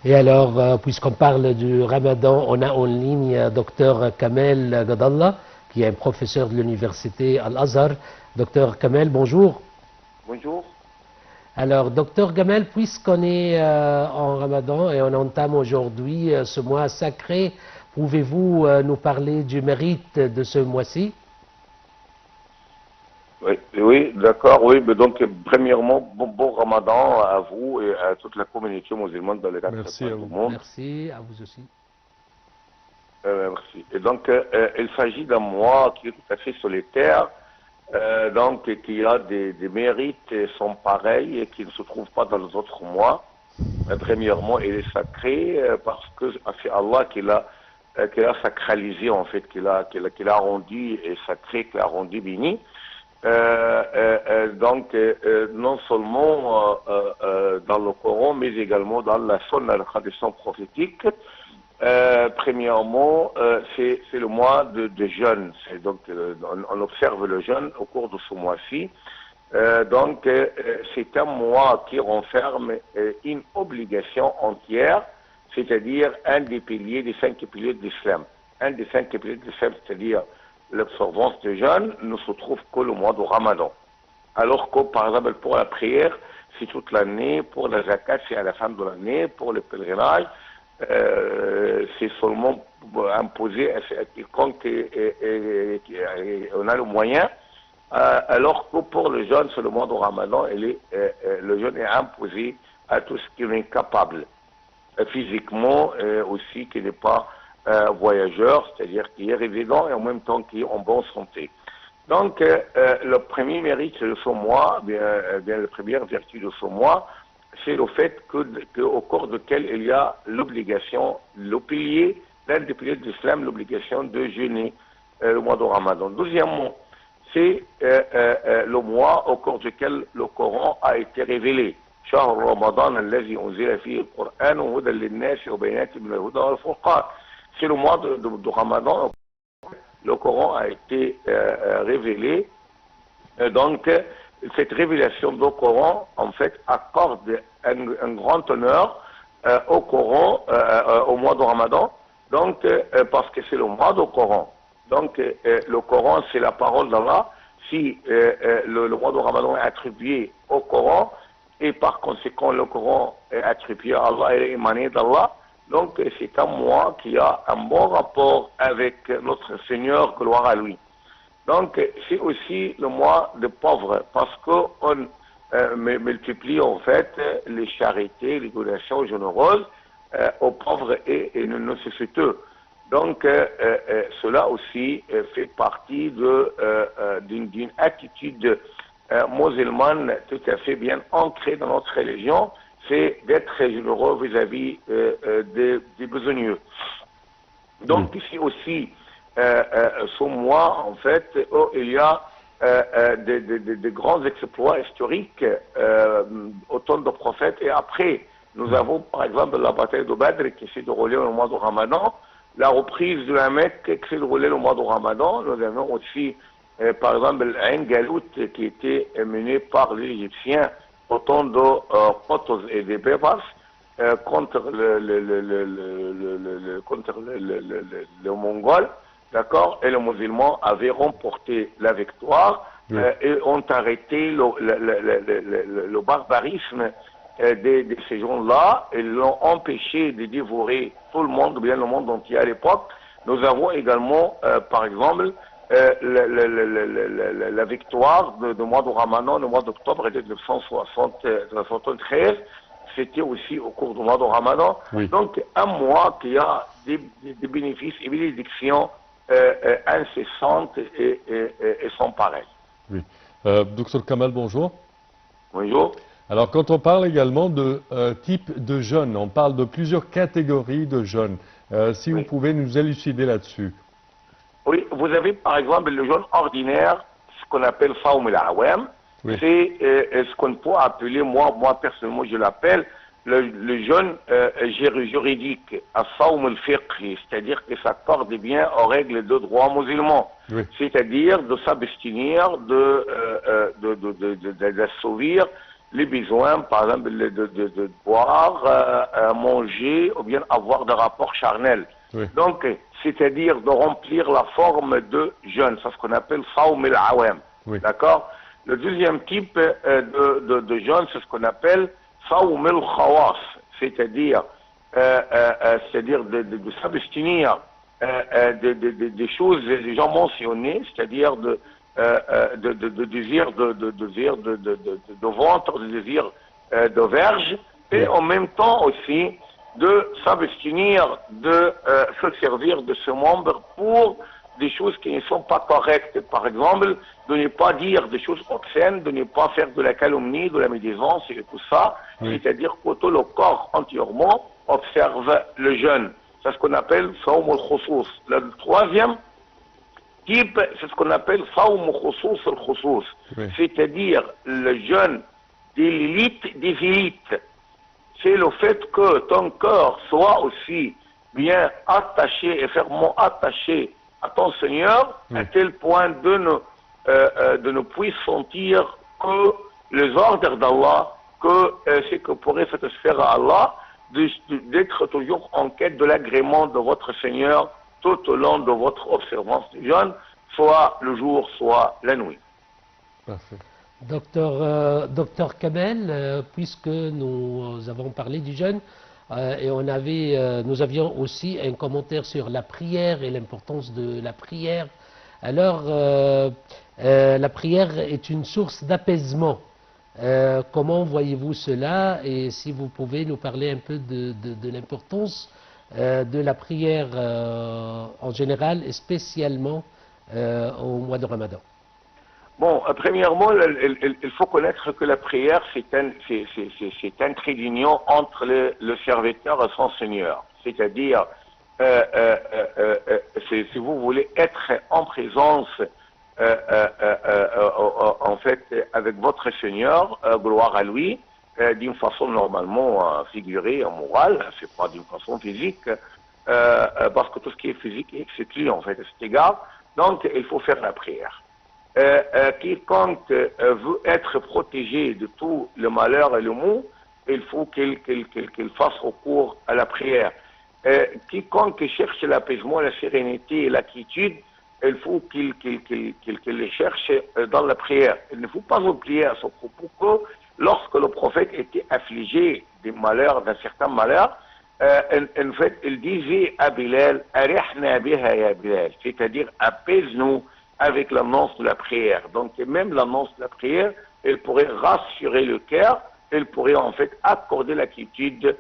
Et alors, puisqu'on parle du Ramadan, on a en ligne Dr Kamel Gadallah, qui est un professeur de l'université Al-Azhar. Dr Kamel, bonjour. Bonjour. Alors, Dr Kamel, puisqu'on est en Ramadan et on entame aujourd'hui ce mois sacré, pouvez-vous nous parler du mérite de ce mois-ci? Oui, d'accord, oui. Mais donc, premièrement, bon Ramadan à vous et à toute la communauté musulmane dans les quatre coins du monde. Merci, à vous aussi. Merci. Et donc, il s'agit d'un mois qui est tout à fait solitaire, donc qui a des mérites sans pareil et qui ne se trouvent pas dans les autres mois. Premièrement, il est sacré parce que c'est Allah qui l'a sacralisé, en fait, qui l'a rendu sacré, qui l'a rendu béni. Donc, non seulement dans le Coran, mais également dans la sunna, la tradition prophétique. Premièrement, c'est le mois de jeûne. Donc, on observe le jeûne au cours de ce mois-ci. Donc, c'est un mois qui renferme une obligation entière, c'est-à-dire un des piliers, des 5 piliers de l'islam. Un des 5 piliers de l'islam, c'est-à-dire l'observance du jeûne, ne se trouve que le mois de Ramadan. Alors que, par exemple, pour la prière, c'est toute l'année, pour la zakat, c'est à la fin de l'année, pour le pèlerinage, c'est seulement imposé à quiconque on a le moyen, alors que pour le jeûne, c'est le mois de Ramadan, le jeûne est imposé à tout ce qui est capable, physiquement aussi, qui n'est pas voyageur, c'est-à-dire qui est résident et en même temps qui est en bonne santé. Donc, le premier mérite de ce mois, la première vertu de ce mois, c'est le fait qu'au cours duquel il y a l'obligation, le pilier, l'un des piliers de l'islam, l'obligation de jeûner le mois de Ramadan. Deuxièmement, c'est le mois au cours duquel le Coran a été révélé. شهر رمضان الذي أنزل فيه القرآن هدى للناس وبينات من الهدى والفرقان. C'est le mois de Ramadan. Le Coran a été révélé. Donc, cette révélation du Coran, en fait, accorde un grand honneur au Coran, au mois de Ramadan. Donc, parce que c'est le mois du Coran. Donc, le Coran, c'est la parole d'Allah. Si le mois de Ramadan est attribué au Coran, et par conséquent, le Coran est attribué à Allah et est émané d'Allah, donc c'est un mois qui a un bon rapport avec notre Seigneur, gloire à lui. Donc c'est aussi le mois des pauvres, parce qu'on multiplie en fait les charités, les donations généreuses aux pauvres et nécessiteux. Donc cela aussi fait partie d'une attitude musulmane tout à fait bien ancrée dans notre religion, c'est d'être généreux vis-à-vis des besogneux. Donc ici aussi, ce mois, en fait, où il y a des grands exploits historiques au temps des prophètes, et après, nous avons par exemple la bataille de Badr qui s'est déroulée au mois de Ramadan, la reprise de la Mecque qui s'est déroulée au mois de Ramadan, nous avons aussi par exemple Ain Galout qui était mené par les Égyptiens au temps de Qutz et de Bébas contre le Mongol, d'accord, et les musulmans avaient remporté la victoire et ont arrêté le barbarisme de ces gens-là, et l'ont empêché de dévorer tout le monde, bien le monde entier à l'époque. Nous avons également, par exemple, la victoire du mois de Ramadan, le mois d'octobre de 1973, c'était aussi au cours du mois de Ramadan. Oui. Donc, un mois qui a des bénéfices et bénédictions incessantes et sans pareil. Oui. Docteur Kamal, bonjour. Bonjour. Alors, quand on parle également de type de jeûne, on parle de plusieurs catégories de jeûne. Si vous pouvez nous élucider là-dessus. Oui, vous avez par exemple le jeûne ordinaire, ce qu'on appelle Sawm al-Awam. Oui. C'est ce qu'on peut appeler, moi personnellement je l'appelle, le jeûne juridique, Sawm al-Fiqhi, c'est-à-dire que ça accorde bien aux règles de droit musulman. Oui. C'est-à-dire de s'abstenir, d'assouvir les besoins, par exemple, de boire, manger, ou bien avoir des rapports charnels. Oui. Donc, c'est-à-dire de remplir la forme de jeûne, c'est ce qu'on appelle Sawm al-Awam. Oui. D'accord? Le deuxième type de jeûne, c'est ce qu'on appelle Sawm al-Khawas, c'est-à-dire de s'abstenir des choses déjà mentionnées, c'est-à-dire de désir de ventre, de désir de verge, et en même temps aussi de s'abstenir de se servir de ce membre pour des choses qui ne sont pas correctes. Par exemple, de ne pas dire des choses obscènes, de ne pas faire de la calomnie, de la médisance et tout ça. Oui. C'est-à-dire que tout le corps entièrement observe le jeûne. C'est ce qu'on appelle Sawm al-Khusous. Le troisième type, c'est ce qu'on appelle Sawm Khusous al-Khusous. Oui. C'est-à-dire le jeûne de l'élite des élites. C'est le fait que ton cœur soit aussi bien attaché et fermement attaché à ton Seigneur, à tel point de ne plus sentir que les ordres d'Allah, que ce que pourrait satisfaire à Allah, d'être toujours en quête de l'agrément de votre Seigneur tout au long de votre observance du jeûne, soit le jour, soit la nuit. Parfait. Docteur Kamel, puisque nous avons parlé du jeûne, et nous avions aussi un commentaire sur la prière et l'importance de la prière. Alors, la prière est une source d'apaisement. Comment voyez-vous cela? Et si vous pouvez nous parler un peu de l'importance de la prière en général et spécialement au mois de Ramadan. Bon, premièrement, il faut connaître que la prière, c'est un trait d'union entre le serviteur et son Seigneur. C'est-à-dire, si vous voulez être en présence, en fait, avec votre Seigneur, gloire à lui, d'une façon normalement figurée, morale, c'est pas d'une façon physique, parce que tout ce qui est physique est exclu, en fait, à cet égard. Donc, il faut faire la prière. Quiconque veut être protégé de tout le malheur et le maux, il faut qu'il fasse recours à la prière. Quiconque cherche l'apaisement, la sérénité et la quiétude, il faut qu'il les cherche dans la prière. Il ne faut pas oublier à ce propos que lorsque le prophète était affligé des malheurs, d'un certain malheur, en fait, il disait à Bilal, Arihna biha ya Bilal, c'est-à-dire apaise-nous avec l'annonce de la prière. Donc même l'annonce de la prière, elle pourrait rassurer le cœur, elle pourrait en fait accorder la quiétude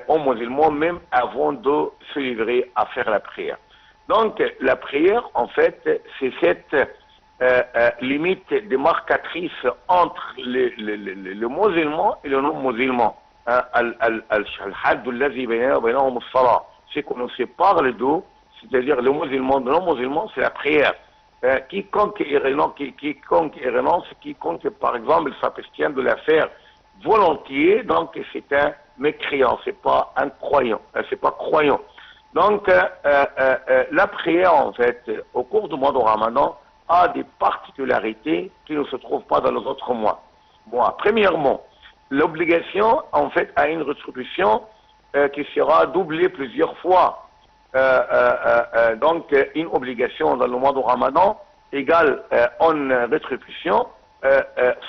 aux musulmans même avant de se livrer à faire la prière. Donc la prière, en fait, c'est cette limite démarcatrice entre le musulman et le non-musulman. C'est qu'on ne sépare les deux, c'est-à-dire le musulman de non-musulman, c'est la prière. Quiconque renonce, quiconque par exemple s'abstient de la faire volontiers, donc c'est un mécréant, c'est pas un croyant, c'est pas croyant. Donc la prière en fait au cours du mois de Ramadan a des particularités qui ne se trouvent pas dans les autres mois. Bon, premièrement, l'obligation en fait a une rétribution qui sera doublée plusieurs fois. Donc une obligation dans le mois de Ramadan égale une rétribution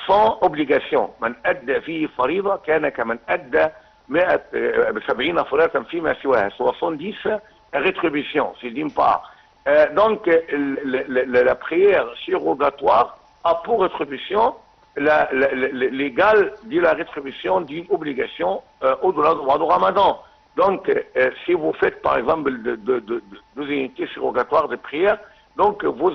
sans obligation. من أدى فيه فريضة كان كمن أدى 70 فريضة فيما سواها. 70 rétributions, c'est d'une part. Donc la prière surrogatoire a pour rétribution l'égal de la rétribution d'une obligation au-delà du mois de Ramadan. Donc, si vous faites par exemple deux unités surrogatoires de prière, donc vous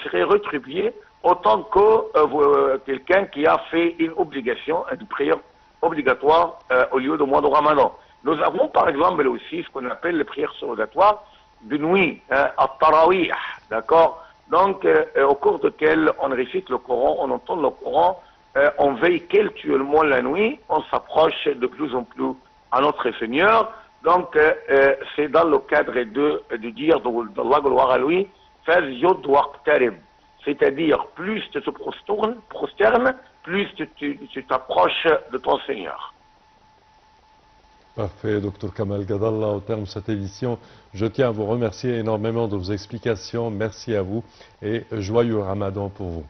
serez rétribué autant que quelqu'un qui a fait une obligation, une prière obligatoire au lieu du mois de Ramadan. Nous avons par exemple aussi ce qu'on appelle les prières surrogatoires de nuit, at-tarawih, d'accord? Donc, au cours duquel on récite le Coran, on entend le Coran, on veille cultuellement la nuit, on s'approche de plus en plus à notre Seigneur. Donc, c'est dans le cadre de dire d'Allah, gloire à lui, c'est-à-dire plus tu te prosternes, plus tu t'approches de ton Seigneur. Parfait, Dr Kamal Gadallah. Au terme de cette édition, je tiens à vous remercier énormément de vos explications. Merci à vous et joyeux Ramadan pour vous.